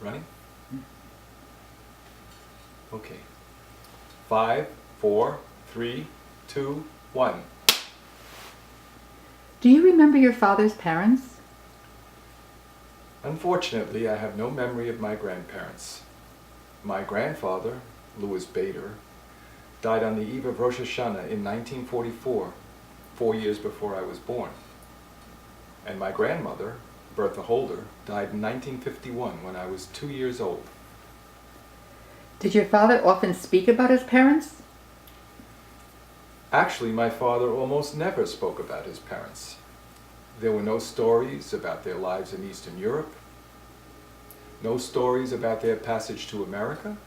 Running? Okay. 5, 4, 3, 2, 1. Do you remember your father's parents? Unfortunately, I have no memory of my grandparents. My grandfather, Louis Bader, died on the eve of Rosh Hashanah in 1944, 4 years before I was born. And my grandmother, Bertha Holder, died in 1951 when I was 2 years old. Did your father often speak about his parents? Actually, my father almost never spoke about his parents. There were no stories about their lives in Eastern Europe, no stories about their passage to America,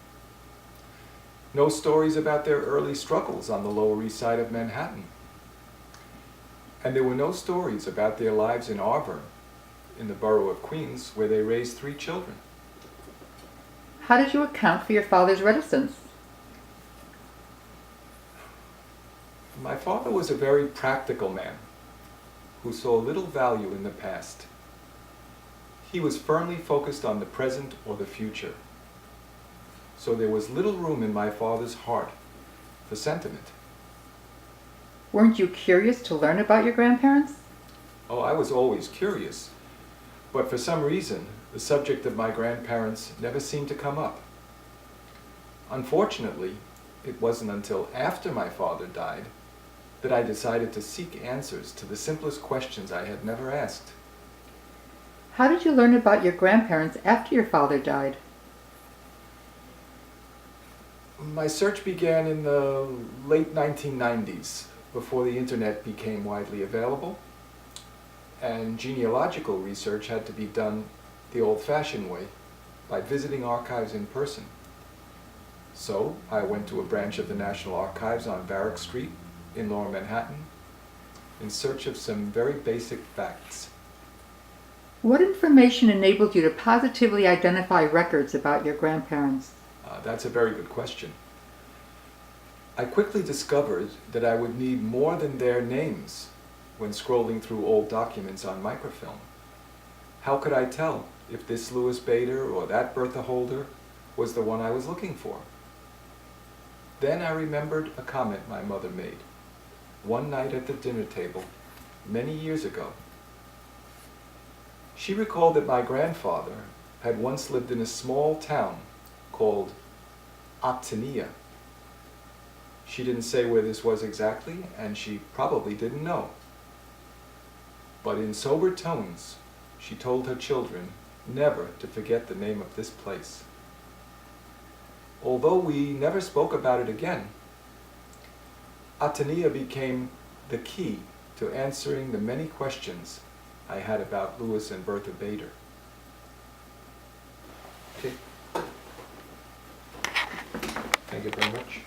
no stories about their early struggles on the Lower East Side of Manhattan. And there were no stories about their lives in Auburn, in the borough of Queens, where they raised 3 children. How did you account for your father's reticence? My father was a very practical man who saw little value in the past. He was firmly focused on the present or the future. So there was little room in my father's heart for sentiment. Weren't you curious to learn about your grandparents? Oh, I was always curious, but for some reason, the subject of my grandparents never seemed to come up. Unfortunately, it wasn't until after my father died that I decided to seek answers to the simplest questions I had never asked. How did you learn about your grandparents after your father died? My search began in the late 1990s, before the internet became widely available, and genealogical research had to be done the old-fashioned way, by visiting archives in person. So I went to a branch of the National Archives on Barrack Street in Lower Manhattan in search of some very basic facts. What information enabled you to positively identify records about your grandparents? That's a very good question. I quickly discovered that I would need more than their names when scrolling through old documents on microfilm. How could I tell if this Louis Bader or that Bertha Holder was the one I was looking for? Then I remembered a comment my mother made one night at the dinner table many years ago. She recalled that my grandfather had once lived in a small town called Actiniya. She didn't say where this was exactly, and she probably didn't know. But in sober tones, she told her children never to forget the name of this place. Although we never spoke about it again, Actiniya became the key to answering the many questions I had about Louis and Bertha Bader. Okay. Thank you very much.